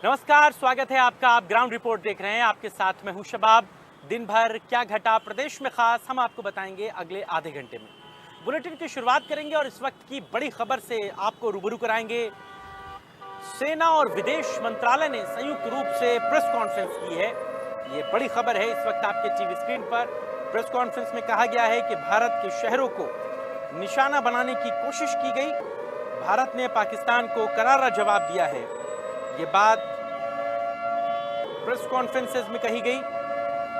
नमस्कार, स्वागत है आपका। आप ग्राउंड रिपोर्ट देख रहे हैं, आपके साथ मैं हूं शबाब। दिन भर क्या घटा प्रदेश में खास, हम आपको बताएंगे अगले आधे घंटे में। बुलेटिन की शुरुआत करेंगे और इस वक्त की बड़ी खबर से आपको रूबरू कराएंगे। सेना और विदेश मंत्रालय ने संयुक्त रूप से प्रेस कॉन्फ्रेंस की है। ये बड़ी खबर है इस वक्त आपके टीवी स्क्रीन पर। प्रेस कॉन्फ्रेंस में कहा गया है कि भारत के शहरों को निशाना बनाने की कोशिश की गई। भारत ने पाकिस्तान को करारा जवाब दिया है। ये बात प्रेस कॉन्फ्रेंसेस में कही गई।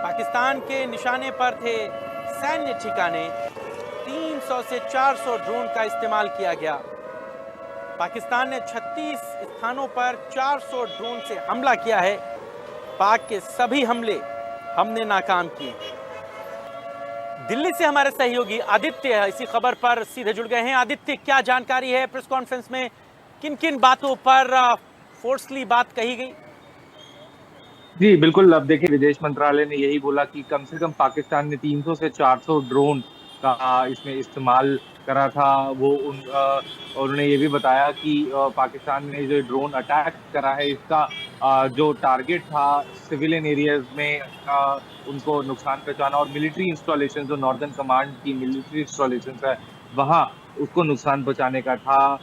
पाकिस्तान के निशाने पर थे सैन्य ठिकाने। 300 से 400 ड्रोन का इस्तेमाल किया गया। पाकिस्तान ने 36 स्थानों पर 400 ड्रोन से हमला किया है। पाक के सभी हमले हमने नाकाम किए। दिल्ली से हमारे सहयोगी आदित्य इसी खबर पर सीधे जुड़ गए हैं। आदित्य, क्या जानकारी है प्रेस कॉन्फ्रेंस में? किन किन बातों पर फोर्सली बात कही गई? जी बिल्कुल। अब देखिए, विदेश मंत्रालय ने यही बोला कि कम से कम पाकिस्तान ने 300 से 400 ड्रोन का इसमें इस्तेमाल करा था। उन्होंने ये भी बताया कि पाकिस्तान ने जो ड्रोन अटैक करा है, इसका जो टारगेट था सिविलियन एरियाज में उनको नुकसान पहुंचाना, और मिलिट्री इंस्टॉलेशन जो नॉर्दर्न कमांड की मिलिट्री इंस्टॉलेशन है वहाँ उसको नुकसान पहुंचाने का था।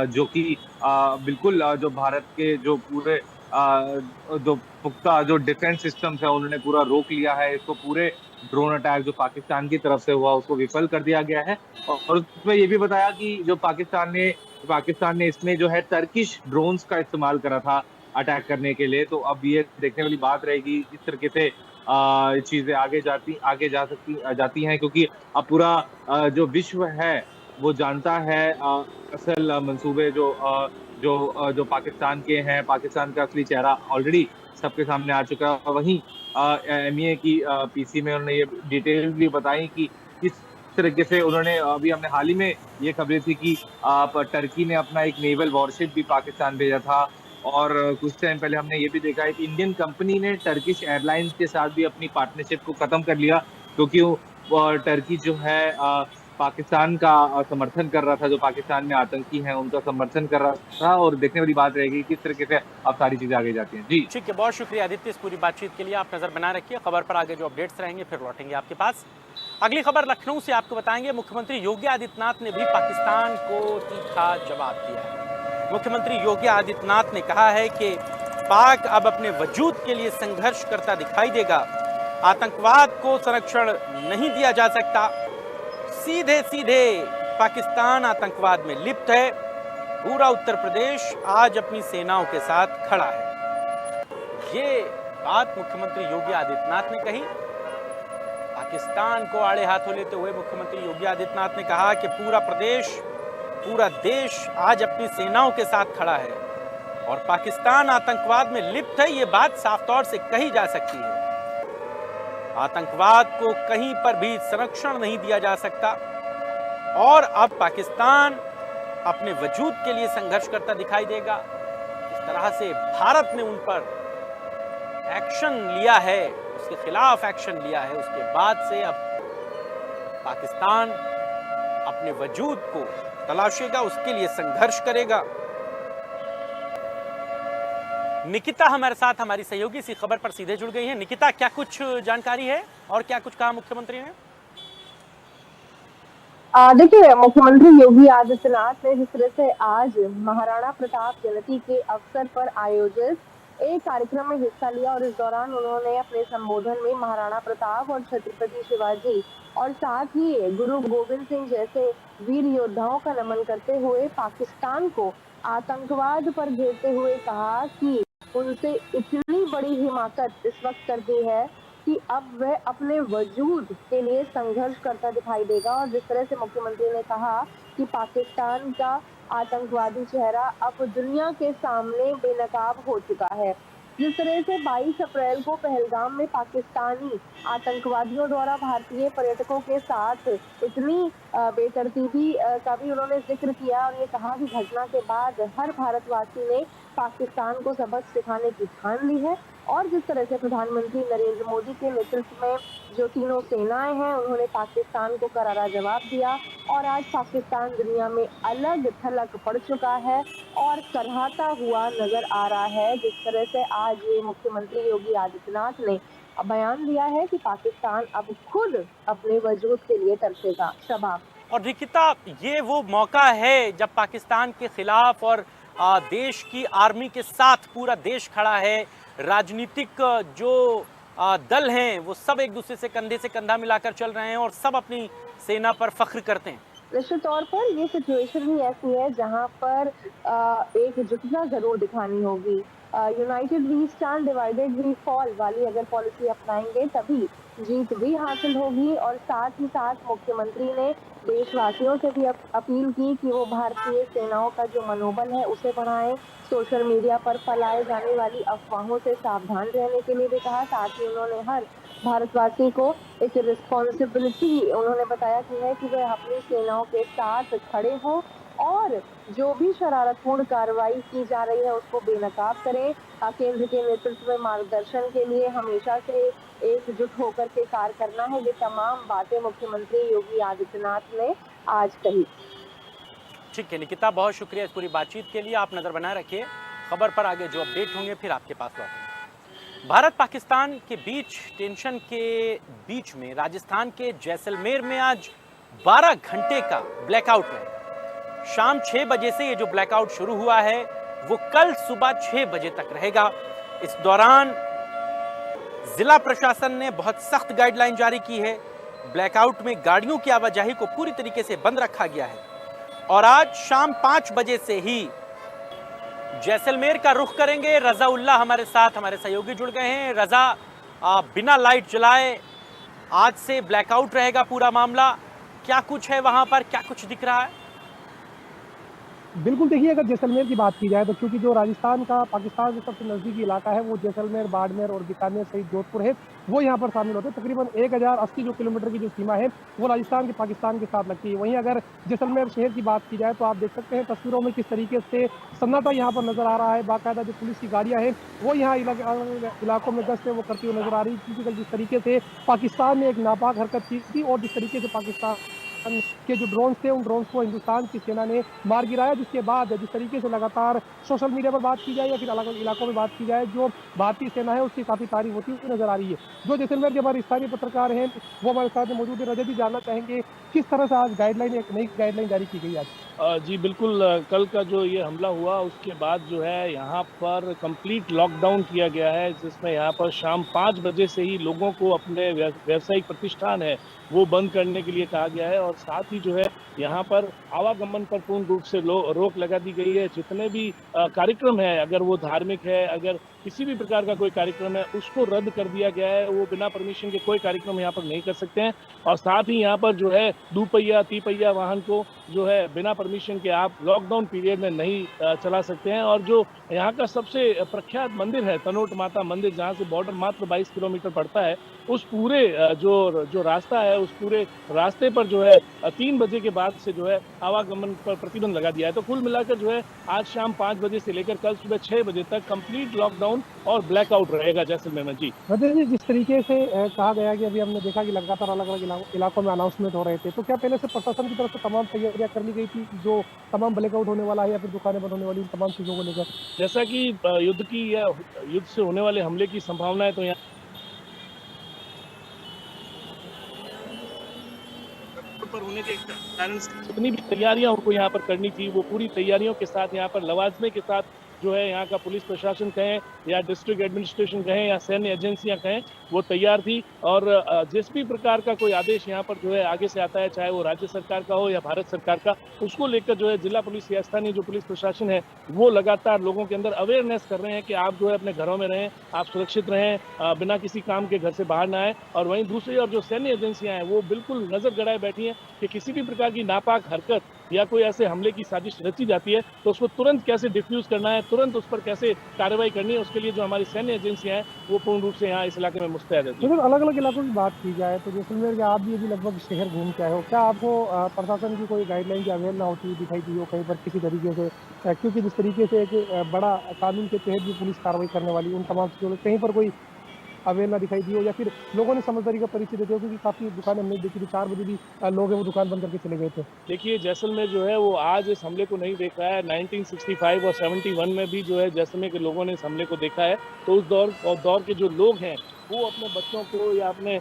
जो कि बिल्कुल जो भारत के जो पूरे जो पुख्ता जो डिफेंस सिस्टम्स है उन्होंने पूरा रोक लिया है इसको। पूरे ड्रोन अटैक जो पाकिस्तान की तरफ से हुआ उसको विफल कर दिया गया है। और उसमें ये भी बताया कि जो पाकिस्तान ने इसमें जो है टर्किश ड्रोन्स का इस्तेमाल करा था अटैक करने के लिए। तो अब ये देखने वाली बात रहेगी किस तरीके से चीजें आगे जाती हैं, क्योंकि अब पूरा जो विश्व है वो जानता है असल मंसूबे जो पाकिस्तान के हैं। पाकिस्तान का असली चेहरा ऑलरेडी सबके सामने आ चुका है। वहीं एमईए की पीसी में उन्होंने ये डिटेल भी बताई कि किस तरीके से उन्होंने अभी हमने हाल ही में ये खबरें थी कि टर्की ने अपना एक नेवल वॉरशिप भी पाकिस्तान भेजा था। और कुछ टाइम पहले हमने ये भी देखा है कि इंडियन कंपनी ने टर्किश एयरलाइंस के साथ भी अपनी पार्टनरशिप को खत्म कर लिया, क्योंकि टर्की जो है पाकिस्तान का समर्थन कर रहा था। जो पाकिस्तान में आतंकी हैं उनका समर्थन कर रहा था। और देखने वाली बात रहेगी किस तरीके से अब सारी चीजें आगे जाती हैं। जी ठीक है, बहुत शुक्रिया आदित्य इस पूरी बातचीत के लिए। आप नजर बनाए रखिए, खबर पर आगे जो अपडेट्स रहेंगे फिर लौटेंगे आपके पास। अगली खबर लखनऊ से आपको बताएंगे। मुख्यमंत्री योगी आदित्यनाथ ने भी पाकिस्तान को तीखा जवाब दिया है। मुख्यमंत्री योगी आदित्यनाथ ने कहा है कि पाक अब अपने वजूद के लिए संघर्ष करता दिखाई देगा। आतंकवाद को संरक्षण नहीं दिया जा सकता। सीधे सीधे पाकिस्तान आतंकवाद में लिप्त है। पूरा उत्तर प्रदेश आज अपनी सेनाओं के साथ खड़ा है। ये बात मुख्यमंत्री योगी आदित्यनाथ ने कही। पाकिस्तान को आड़े हाथों लेते हुए मुख्यमंत्री योगी आदित्यनाथ ने कहा कि पूरा प्रदेश, पूरा देश आज अपनी सेनाओं के साथ खड़ा है और पाकिस्तान आतंकवाद में लिप्त है। ये बात साफ तौर से कही जा सकती है। आतंकवाद को कहीं पर भी संरक्षण नहीं दिया जा सकता और अब पाकिस्तान अपने वजूद के लिए संघर्ष करता दिखाई देगा। इस तरह से भारत ने उन पर एक्शन लिया है, उसके खिलाफ एक्शन लिया है। उसके बाद से अब पाकिस्तान अपने वजूद को तलाशेगा, उसके लिए संघर्ष करेगा। निकिता हमारे साथ, हमारी सहयोगी, इसी खबर पर सीधे जुड़ गई है। निकिता, क्या कुछ जानकारी है और क्या कुछ कहा मुख्यमंत्री ने? देखिए, मुख्यमंत्री योगी आदित्यनाथ ने जिस तरह से आज महाराणा प्रताप जयंती के अवसर पर आयोजित एक कार्यक्रम में हिस्सा लिया और इस दौरान उन्होंने अपने संबोधन में महाराणा प्रताप और छत्रपति शिवाजी और साथ ही गुरु गोविंद सिंह जैसे वीर योद्धाओं का नमन करते हुए पाकिस्तान को आतंकवाद पर घेरते हुए कहा कि उनसे इतनी बड़ी हिमाकत इस वक्त कर दी है कि अब वह अपने वजूद के लिए संघर्ष करता दिखाई देगा। और जिस तरह से मुख्यमंत्री ने कहा कि पाकिस्तान का आतंकवादी चेहरा अब दुनिया के सामने बेनकाब हो चुका है। जिस तरह से 22 अप्रैल को पहलगाम में पाकिस्तानी आतंकवादियों द्वारा भारतीय पर्यटकों के साथ इतनी बेतरतीबी का भी उन्होंने जिक्र किया और ये कहा कि घटना के बाद हर भारतवासी ने पाकिस्तान को सबक सिखाने की ठान ली है। और जिस तरह से प्रधानमंत्री नरेंद्र मोदी के नेतृत्व में जो तीनों सेनाएं हैं उन्होंने पाकिस्तान को करारा जवाब दिया और आज पाकिस्तान दुनिया में अलग थलग पड़ चुका है और कराहता हुआ नजर आ रहा है। जिस तरह से आज ये मुख्यमंत्री योगी आदित्यनाथ ने बयान दिया है कि पाकिस्तान अब खुद अपने वजूद के लिए तरसेगा। शबाब और निकिता, ये वो मौका है जब पाकिस्तान के खिलाफ और देश की आर्मी के साथ पूरा देश खड़ा है। राजनीतिक जो दल हैं वो सब एक दूसरे से कंधा मिलाकर चल रहे हैं और सब अपनी सेना पर फख्र करते हैं। निश्चित तौर पर ये सिचुएशन ही ऐसी है जहां पर एकजुटता जरूर दिखानी होगी। United we stand divided we fall वाली अगर पॉलिसी अपनाएंगे तभी जीत भी हासिल होगी। और साथ ही साथ मुख्यमंत्री ने देशवासियों से भी अपील की कि वो भारतीय सेनाओं का जो मनोबल है उसे बढ़ाएं। सोशल मीडिया पर फैलाए जाने वाली अफवाहों से सावधान रहने के लिए भी कहा। साथ ही उन्होंने हर भारतवासी को एक रिस्पॉन्सिबिलिटी उन्होंने बताया कि है कि वह अपनी सेनाओं के साथ खड़े हों और जो भी शरारतपूर्ण कार्रवाई की जा रही है उसको बेनकाब करें। केंद्र के नेतृत्व में मार्गदर्शन के लिए हमेशा से एकजुट होकर के कार्य करना है। ये तमाम बातें मुख्यमंत्री योगी आदित्यनाथ ने आज कही। ठीक है निकिता, बहुत शुक्रिया इस पूरी बातचीत के लिए। आप नजर बनाए रखिए खबर पर, आगे जो अपडेट होंगे फिर आपके पास लौटेंगे। भारत पाकिस्तान के बीच टेंशन के बीच में राजस्थान के जैसलमेर में आज 12 घंटे का ब्लैकआउट है। शाम 6 बजे से ये जो ब्लैकआउट शुरू हुआ है वो कल सुबह 6 बजे तक रहेगा। इस दौरान जिला प्रशासन ने बहुत सख्त गाइडलाइन जारी की है। ब्लैकआउट में गाड़ियों की आवाजाही को पूरी तरीके से बंद रखा गया है और आज शाम 5 बजे से ही जैसलमेर का रुख करेंगे। रजा उल्लाह हमारे साथ, हमारे सहयोगी जुड़ गए हैं। रजा, बिना लाइट जलाए आज से ब्लैकआउट रहेगा पूरा मामला। क्या कुछ है वहां पर, क्या कुछ दिख रहा है? बिल्कुल, देखिए अगर जैसलमेर की बात की जाए तो क्योंकि जो राजस्थान का पाकिस्तान से सबसे नज़दीकी इलाका है वो जैसलमेर, बाड़मेर और बीकानेर सहित जोधपुर है, वो यहाँ पर शामिल होते हैं। तकरीबन 1080 जो किलोमीटर की जो सीमा है वो राजस्थान के पाकिस्तान के साथ लगती है। वहीं अगर जैसलमेर शहर की बात की जाए तो आप देख सकते हैं तस्वीरों में किस तरीके से सन्नाटा यहाँ पर नजर आ रहा है। बाकायदा जो पुलिस की गाड़ियाँ हैं वो यहाँ इलाकों में गश्त है वो करती हुई नजर आ रही है, क्योंकि जिस तरीके से पाकिस्तान ने एक नापाक हरकत की थी और जिस तरीके से पाकिस्तान के जो ड्रोन्स थे उन ड्रोन्स को हिंदुस्तान की सेना ने मार गिराया, जिसके बाद जिस तरीके से लगातार सोशल मीडिया पर बात की जाए या फिर अलग अलग इलाकों में बात की जाए, जो भारतीय सेना है उसकी काफी तारीफ होती हुई नजर आ रही है। जो जैसलमेर के हमारे स्थानीय पत्रकार हैं वो हमारे साथ में मौजूद है। रजत जी, जानना चाहेंगे किस तरह से आज गाइडलाइन, एक नई गाइडलाइन जारी की गई आज? जी बिल्कुल, कल का जो ये हमला हुआ उसके बाद जो है यहाँ पर कंप्लीट लॉकडाउन किया गया है, जिसमें यहाँ पर शाम 5 बजे से ही लोगों को अपने व्यावसायिक प्रतिष्ठान है वो बंद करने के लिए कहा गया है। और साथ ही जो है यहाँ पर आवागमन पर पूर्ण रूप से रोक लगा दी गई है। जितने भी कार्यक्रम है, अगर वो धार्मिक है, अगर किसी भी प्रकार का कोई कार्यक्रम है, उसको रद्द कर दिया गया है। वो बिना परमिशन के कोई कार्यक्रम यहाँ पर नहीं कर सकते हैं। और साथ ही यहाँ पर जो है दुपहिया तिपहिया वाहन को जो है बिना परमिशन के आप लॉकडाउन पीरियड में नहीं चला सकते हैं। और जो यहाँ का सबसे प्रख्यात मंदिर है तनोट माता मंदिर, जहाँ से बॉर्डर मात्र 22 किलोमीटर पड़ता है, उस पूरे जो रास्ता है उस पूरे रास्ते पर जो है 3 बजे के बाद से जो है आवागमन पर प्रतिबंध लगा दिया है। तो कुल मिलाकर जो है आज शाम 5 बजे से लेकर कल सुबह 6 बजे तक कंप्लीट लॉकडाउन और ब्लैकआउट रहेगा जैसलमेर में। जी रजत जी, जिस तरीके से कहा गया कि अभी हमने देखा कि लगातार अलग अलग इलाकों में अनाउंसमेंट हो रहे थे, तो क्या पहले से प्रशासन की तरफ से तमाम तैयारियां कर ली गई थी जो तमाम ब्लैकआउट होने वाला है या फिर दुकानें बंद होने वाली, इन तमाम चीजों को लेकर? जैसा कि युद्ध की या युद्ध से होने वाले हमले की संभावना है, तो यहाँ पर होने के कारण जितनी भी तैयारियां उनको यहाँ पर करनी थी वो पूरी तैयारियों के साथ यहाँ पर लवाजमे के साथ जो है यहाँ का पुलिस प्रशासन कहें या डिस्ट्रिक्ट एडमिनिस्ट्रेशन कहें या सैन्य एजेंसियां कहें, वो तैयार थी। और जिस भी प्रकार का कोई आदेश यहाँ पर जो है आगे से आता है, चाहे वो राज्य सरकार का हो या भारत सरकार का, उसको लेकर जो है जिला पुलिस या स्थानीय जो पुलिस प्रशासन है वो लगातार लोगों के अंदर अवेयरनेस कर रहे हैं कि आप जो है अपने घरों में रहें, आप सुरक्षित रहें, बिना किसी काम के घर से बाहर ना आए। और वहीं दूसरी ओर जो सैन्य एजेंसियां हैं वो बिल्कुल नजर गड़ाए बैठी हैं कि किसी भी प्रकार की नापाक हरकत या कोई ऐसे हमले की साजिश रची जाती है तो उसको तुरंत कैसे डिफ्यूज करना है, तुरंत उस पर कैसे कार्रवाई करनी है, उसके लिए जो हमारी सैन्य एजेंसियां हैं वो पूर्ण रूप से यहाँ इस इलाके में मुस्तैद है। तो अलग अलग इलाकों की बात की जाए तो जैसलमेर के आप भी अभी लगभग शहर घूम के आए हो, क्या आपको प्रशासन की कोई गाइडलाइन की अवहेलना होती हुई दिखाई दी हो कहीं पर किसी तरीके से? क्योंकि जिस तरीके से एक बड़ा कानून के तहत भी पुलिस कार्रवाई करने वाली उन तमाम चीजों में कहीं पर कोई अवहेलना दिखाई दी हो, या फिर लोगों ने समझदारी का परिचय देते हो? क्योंकि काफी दुकानें हमने देखी थी 4 बजे भी लोग हैं वो दुकान बंद करके चले गए थे। देखिए जैसलमेर जो है वो आज इस हमले को नहीं देख रहा है, 1965 और 71 में भी जो है जैसलमेर के लोगों ने इस हमले को देखा है। तो उस दौर के जो लोग हैं वो अपने बच्चों को या अपने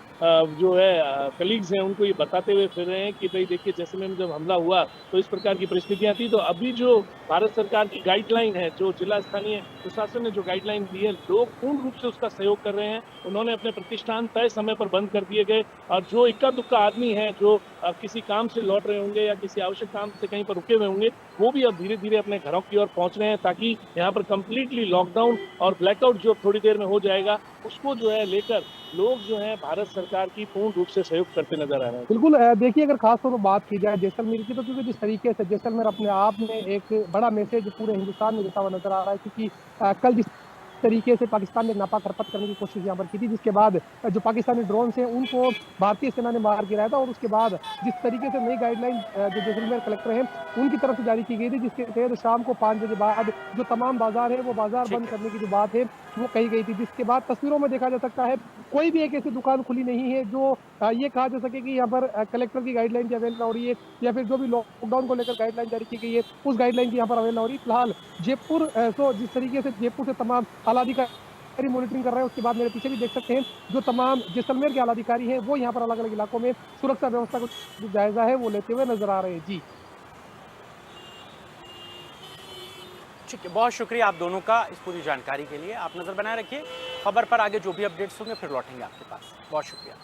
जो है कलीग्स हैं उनको ये बताते हुए फिर रहे हैं कि भाई देखिए जैसलमेर में जब हमला हुआ तो इस प्रकार की परिस्थितियां थी। तो अभी जो भारत सरकार की गाइडलाइन है, जो जिला स्थानीय प्रशासन ने जो गाइडलाइन दी है, लोग पूर्ण रूप से उसका सहयोग कर रहे हैं। उन्होंने अपने प्रतिष्ठान तय समय पर बंद कर दिए गए और जो इक्का दुक्का आदमी है जो किसी काम से लौट रहे होंगे या किसी आवश्यक काम से कहीं पर रुके हुए होंगे वो भी अब धीरे धीरे अपने घरों की ओर पहुंच रहे हैं, ताकि यहाँ पर कंप्लीटली लॉकडाउन और ब्लैकआउट जो थोड़ी देर में हो जाएगा उसको जो है लेकर लोग जो है भारत सरकार की पूर्ण रूप से सहयोग करते नजर आ रहे हैं। बिल्कुल देखिए अगर खास तौर पर बात की जाए जैसलमेर की, तो क्योंकि जिस तरीके से जैसलमेर अपने आप में एक बड़ा मैसेज पूरे हिंदुस्तान में देता हुआ नजर आ रहा है, क्योंकि कल जिस तरीके से पाकिस्तान ने नापा खरपत करने की कोशिश यहाँ पर की थी, जिसके बाद जो पाकिस्तानी ड्रोन हैं उनको भारतीय सेना ने मार गिराया था, और उसके बाद जिस तरीके से नई गाइडलाइन जो जैसलमेर कलेक्टर हैं उनकी तरफ से जारी की गई थी, जिसके तहत शाम को 5 बजे बाद जो तमाम बाजार है वो बाजार बंद करने की जो बात है वो कही गई थी। जिसके बाद तस्वीरों में देखा जा सकता है कोई भी एक ऐसी दुकान खुली नहीं है जो ये कहा जा सके कि यहाँ पर कलेक्टर की गाइडलाइन की अवहेलना हो रही है, या फिर जो भी लॉकडाउन को लेकर गाइडलाइन जारी की गई है उस गाइडलाइन की यहाँ पर अवहेलना हो रही है। फिलहाल जयपुर तो जिस तरीके से जयपुर से तमाम आलाधिकारी मॉनिटरिंग कर रहे हैं, उसके बाद मेरे पीछे भी देख सकते हैं जो तमाम जैसलमेर के आलाधिकारी हैं वो यहाँ पर अलग अलग इलाकों में सुरक्षा व्यवस्था का जो जायजा है वो लेते हुए नजर आ रहे हैं। जी ठीक है, बहुत शुक्रिया आप दोनों का इस पूरी जानकारी के लिए। आप नज़र बनाए रखिए खबर पर, आगे जो भी अपडेट्स होंगे फिर लौटेंगे आपके पास। बहुत शुक्रिया।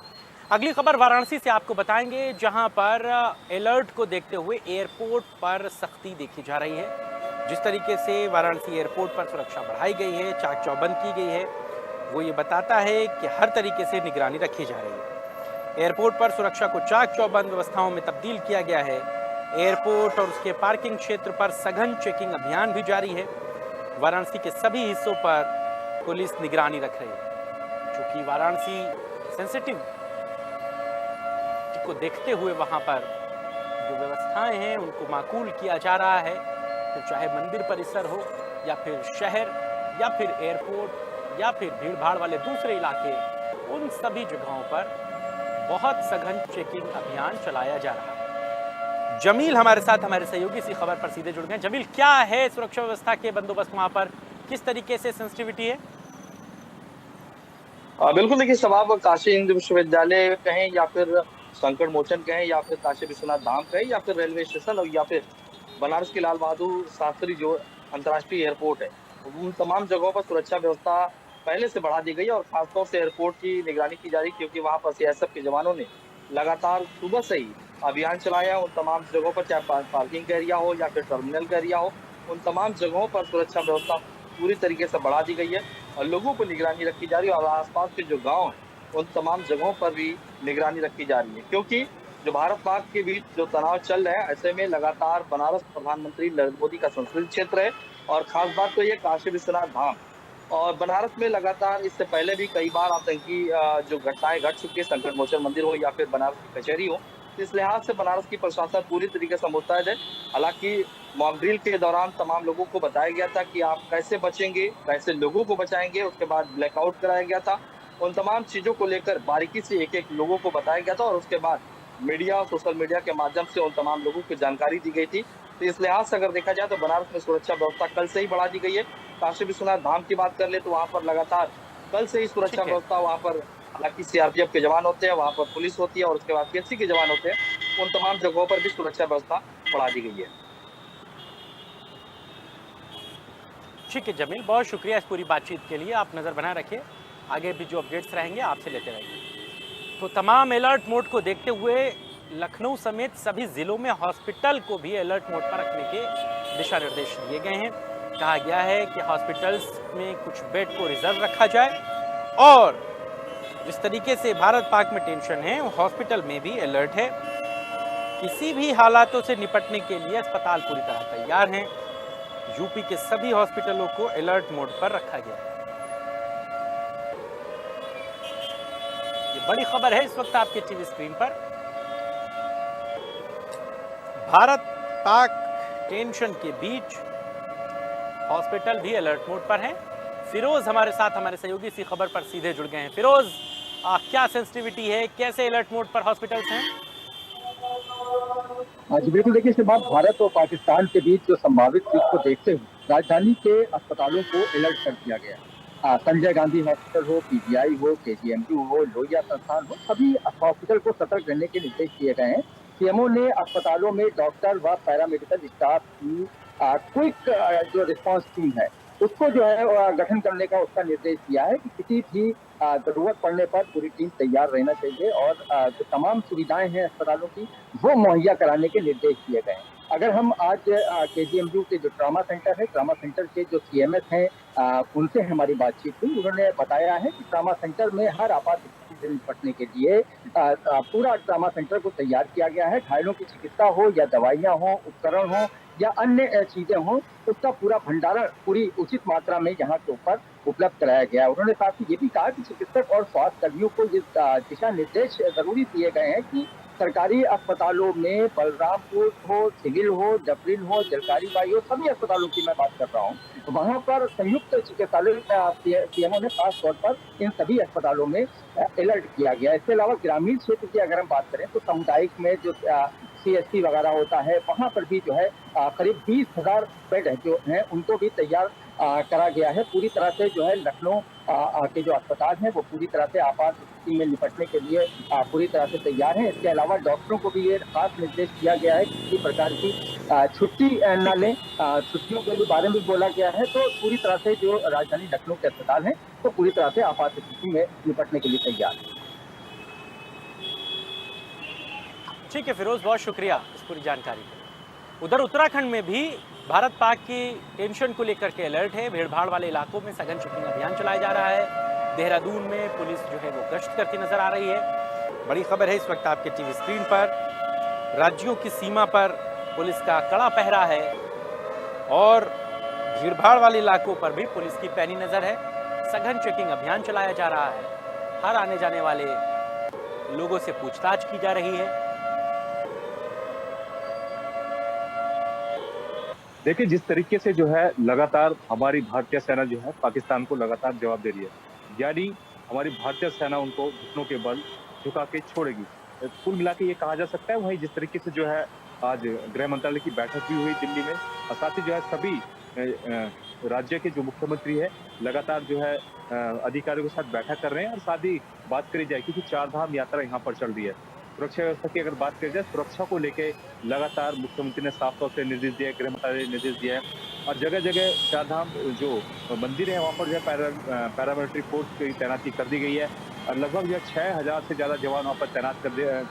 अगली खबर वाराणसी से आपको बताएंगे, जहां पर अलर्ट को देखते हुए एयरपोर्ट पर सख्ती देखी जा रही है। जिस तरीके से वाराणसी एयरपोर्ट पर सुरक्षा बढ़ाई गई है, चाक चौबंद की गई है, वो ये बताता है कि हर तरीके से निगरानी रखी जा रही है। एयरपोर्ट पर सुरक्षा को चाक चौबंद व्यवस्थाओं में तब्दील किया गया है। एयरपोर्ट और उसके पार्किंग क्षेत्र पर सघन चेकिंग अभियान भी जारी है। वाराणसी के सभी हिस्सों पर पुलिस निगरानी रख रही है। चूंकि वाराणसी सेंसिटिव को देखते हुए वहां पर जो व्यवस्थाएं हैं उनको माकूल किया जा रहा है, फिर चाहे मंदिर परिसर हो या फिर शहर या फिर एयरपोर्ट या फिर भीड़ भाड़ वाले दूसरे इलाके, उन सभी जगहों पर बहुत सघन चेकिंग अभियान चलाया जा रहा है। जमील हमारे साथ, हमारे सहयोगी इसी खबर पर सीधे जुड़ गए। जमील, क्या है सुरक्षा व्यवस्था के बंदोबस्त वहां पर, किस तरीके से सेंसिटिविटी है? बिल्कुल, देखिए शबाब, काशी हिंदू विश्वविद्यालय कहें या फिर संकट मोचन कहें या फिर काशी विश्वनाथ धाम कहें या फिर रेलवे स्टेशन और या फिर बनारस के लाल बहादुर शास्त्री जो अंतर्राष्ट्रीय एयरपोर्ट है, उन तमाम जगहों पर सुरक्षा व्यवस्था पहले से बढ़ा दी गई है और खासतौर से एयरपोर्ट की निगरानी की जा रही है, क्योंकि वहां पर सीआईएसएफ के जवानों ने लगातार सुबह से ही अभियान चलाया है। उन तमाम जगहों पर, चाहे पार्किंग का एरिया हो या फिर टर्मिनल का एरिया हो, उन तमाम जगहों पर सुरक्षा व्यवस्था पूरी तरीके से बढ़ा दी गई है और लोगों पर निगरानी रखी जा रही है। और आसपास के जो गाँव हैं उन तमाम जगहों पर भी निगरानी रखी जा रही है, क्योंकि जो भारत पाक के बीच जो तनाव चल रहा है, ऐसे में लगातार बनारस प्रधानमंत्री नरेंद्र मोदी का संसदीय क्षेत्र है और खास बात तो ये काशी विश्वनाथ धाम और बनारस में लगातार इससे पहले भी कई बार आतंकी जो घटनाएं घट चुकी है, संकट मोचन मंदिर हो या फिर बनारस की कचहरी हो, इस लिहाज से बनारस की प्रशासन पूरी तरीके से मुस्तैद है। हालांकि मॉक ड्रिल के दौरान तमाम लोगों को बताया गया था कि आप कैसे बचेंगे, कैसे लोगों को बचाएंगे, उसके बाद ब्लैकआउट कराया गया था। उन तमाम चीजों को लेकर बारीकी से एक एक लोगों को बताया गया था और उसके बाद मीडिया, सोशल मीडिया के माध्यम से उन तमाम लोगों को जानकारी दी गई थी। तो इस लिहाज से अगर देखा जाए तो बनारस में सुरक्षा व्यवस्था कल से ही बढ़ा दी गई है। काशी विश्वनाथ धाम की बात कर ले तो वहाँ पर लगातार कल से ही सुरक्षा व्यवस्था, वहाँ पर हालांकि सीआरपीएफ के जवान होते हैं, वहाँ पर पुलिस होती है और उसके बाद पीएससी के जवान होते हैं, उन तमाम जगहों पर भी सुरक्षा व्यवस्था बढ़ा दी गई है। ठीक है जमील, बहुत शुक्रिया इस पूरी बातचीत के लिए। आप नज़र बनाए रखिए, आगे भी जो अपडेट्स रहेंगे आपसे लेते रहेंगे। तो तमाम अलर्ट मोड को देखते हुए लखनऊ समेत सभी ज़िलों में हॉस्पिटल को भी अलर्ट मोड पर रखने के दिशा निर्देश दिए गए हैं। कहा गया है कि हॉस्पिटल्स में कुछ बेड को रिजर्व रखा जाए और जिस तरीके से भारत पाक में टेंशन है, हॉस्पिटल में भी अलर्ट है। किसी भी हालातों से निपटने के लिए अस्पताल पूरी तरह तैयार हैं। यूपी के सभी हॉस्पिटलों को अलर्ट मोड पर रखा गया है। ये बड़ी खबर है इस वक्त आपके टीवी स्क्रीन पर। भारत पाक टेंशन के बीच हॉस्पिटल भी अलर्ट मोड पर हैं। फिरोज हमारे साथ, हमारे सहयोगी इसी खबर पर सीधे जुड़ गए हैं। फिरोज, क्या सेंसिटिविटी है, कैसे अलर्ट मोड पर हॉस्पिटल्स हैं? जी बिल्कुल, देखिए इसके बाद भारत और पाकिस्तान के बीच जो संभावित युद्ध को देखते हुए राजधानी के अस्पतालों को अलर्ट कर दिया गया। संजय गांधी हॉस्पिटल हो, पीजीआई हो, केजीएमयू हो, लोहिया संस्थान हो, सभी हॉस्पिटल को सतर्क रहने के निर्देश दिए गए हैं। सीएमओ ने अस्पतालों में डॉक्टर व पैरामेडिकल स्टाफ की क्विक जो रिस्पांस टीम है उसको जो है गठन करने का उसका निर्देश दिया है कि किसी भी जरूरत पड़ने पर पूरी टीम तैयार रहना चाहिए और जो तमाम सुविधाएं हैं अस्पतालों की वो मुहैया कराने के निर्देश दिए गए हैं। अगर हम आज केजीएमयू के जो ट्रामा सेंटर है, ट्रामा सेंटर के जो सीएमएस हैं उनसे हमारी बातचीत हुई। उन्होंने बताया है कि ट्रामा सेंटर में हर आपात स्थिति से निपटने के लिए पूरा ट्रामा सेंटर को तैयार किया गया है। घायलों की चिकित्सा हो या दवाइयां हो, उपकरण हो या अन्य चीजें हों, उसका पूरा भंडारण पूरी उचित मात्रा में यहाँ के ऊपर उपलब्ध कराया गया। उन्होंने साथ ही ये भी कहा कि चिकित्सक और स्वास्थ्य कर्मियों को ये दिशा निर्देश जरूरी दिए गए हैं कि सरकारी अस्पतालों में बलरामपुर हो, सिविल हो, जफरीन हो, जलकारी बाई हो, सभी अस्पतालों की मैं बात कर रहा हूँ, वहाँ पर संयुक्त चिकित्सालय सीएमओ ने खास तौर पर इन सभी अस्पतालों में अलर्ट किया गया। इसके अलावा ग्रामीण क्षेत्र की अगर हम बात करें तो सामुदायिक में जो सीएससी वगैरह होता है वहाँ पर भी जो है करीब 20,000 बेड जो हैं उनको भी तैयार करा गया है। पूरी तरह से जो है लखनऊ के जो अस्पताल हैं वो पूरी तरह से आपात स्थिति में निपटने के लिए पूरी तरह से तैयार हैं। इसके अलावा डॉक्टरों को भी ये खास निर्देश दिया गया है कि किसी प्रकार की छुट्टी न लें। छुट्टियों के बारे में बोला गया है। तो पूरी तरह से जो राजधानी लखनऊ के अस्पताल हैं तो पूरी तरह से आपात स्थिति में निपटने के लिए तैयार है। ठीक है फिरोज, बहुत शुक्रिया इस पूरी जानकारी के लिए। उधर उत्तराखंड में भी भारत पाक की टेंशन को लेकर के अलर्ट है। भीड़भाड़ वाले इलाकों में सघन चेकिंग अभियान चलाया जा रहा है। देहरादून में पुलिस जो है वो गश्त करती नजर आ रही है। बड़ी खबर है इस वक्त आपके टीवी स्क्रीन पर। राज्यों की सीमा पर पुलिस का कड़ा पहरा है और भीड़भाड़ वाले इलाकों पर भी पुलिस की पैनी नजर है। सघन चेकिंग अभियान चलाया जा रहा है। हर आने जाने वाले लोगों से पूछताछ की जा रही है। देखिए, जिस तरीके से जो है लगातार हमारी भारतीय सेना जो है पाकिस्तान को लगातार जवाब दे रही है, यानी हमारी भारतीय सेना उनको घुटनों के बल झुका के छोड़ेगी। कुल मिला के ये कहा जा सकता है। वहीं जिस तरीके से जो है आज गृह मंत्रालय की बैठक भी हुई दिल्ली में और साथ ही जो है सभी राज्य के जो मुख्यमंत्री है लगातार जो है अधिकारियों के साथ बैठक कर रहे हैं और साथ ही बात करी जाए क्योंकि 4 धाम यात्रा यहाँ पर चल रही है। सुरक्षा व्यवस्था की अगर बात करी जाए, सुरक्षा को लेके लगातार मुख्यमंत्री ने साफ तौर से निर्देश दिया है, गृह मंत्रालय ने निर्देश दिया है और जगह जगह 4 धाम जो मंदिर है वहाँ पर जो है पैरामिलिट्री फोर्स की तैनाती कर दी गई है और लगभग जो है 6,000 से ज़्यादा जवान वहाँ पर तैनात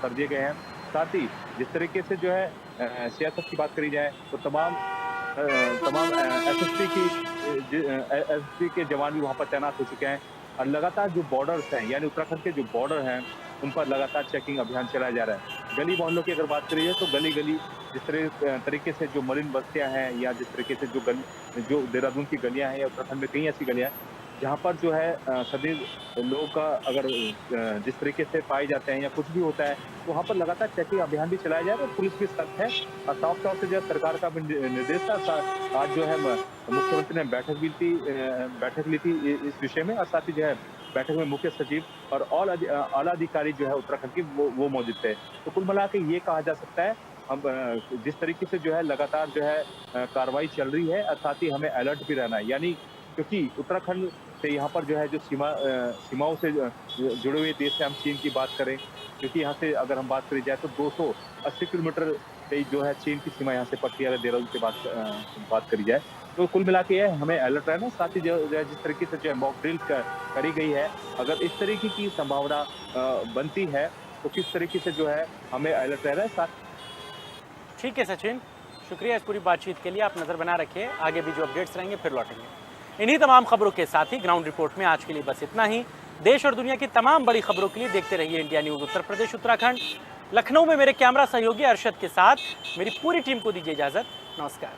कर दिए गए हैं। साथ ही जिस तरीके से जो है सियासत की बात करी जाए तो तमाम एसएसपी के जवान भी वहाँ पर तैनात हो चुके हैं और लगातार जो बॉर्डर्स हैं यानी उत्तराखंड के जो बॉर्डर हैं उन पर लगातार चेकिंग अभियान चलाया जा रहा है। गली मोहल्लों की अगर बात करिए तो गली गली जिस तरीके से जो मलिन बस्तियां हैं या जिस तरीके से जो देहरादून की गलियां हैं या उत्तराखंड में कई ऐसी गलियां हैं जहां पर जो है सभी लोगों का अगर जिस तरीके से पाए जाते हैं या कुछ भी होता है तो वहाँ पर लगातार चेकिंग अभियान भी चलाया जाए और पुलिस भी सख्त है और साफ तौर से जो है सरकार का भी निर्देश था। आज जो है मुख्यमंत्री ने बैठक ली थी इस विषय में और साथ ही जो है बैठक में मुख्य सचिव और आला अधिकारी जो है उत्तराखंड की वो मौजूद थे। तो कुल मिला के ये कहा जा सकता है हम जिस तरीके से जो है लगातार जो है कार्रवाई चल रही है और साथ ही हमें अलर्ट भी रहना है, यानी क्योंकि उत्तराखंड से यहाँ पर जो है जो सीमाओं से जुड़े हुए देश से हम चीन की बात करें, क्योंकि यहाँ से अगर हम बात करी जाए तो 280 किलोमीटर से जो है चीन की सीमा यहाँ से पड़ती है अगर देहरादून की बात करी जाए। तो कुल मिला के हमें अलर्ट रहना, साथ ही जो है जिस तरीके से जो है मॉक ड्रिल करी गई है, अगर इस तरीके की संभावना बनती है तो किस तरीके से जो है हमें अलर्ट रहना है। साथ ठीक है सचिन, शुक्रिया इस पूरी बातचीत के लिए। आप नज़र बना रखिए, आगे भी जो अपडेट्स रहेंगे फिर लौटेंगे। इन्हीं तमाम खबरों के साथ ही ग्राउंड रिपोर्ट में आज के लिए बस इतना ही। देश और दुनिया की तमाम बड़ी खबरों के लिए देखते रहिए इंडिया न्यूज़ उत्तर प्रदेश उत्तराखंड। लखनऊ में मेरे कैमरा सहयोगी अरशद के साथ मेरी पूरी टीम को दीजिए इजाजत। नमस्कार।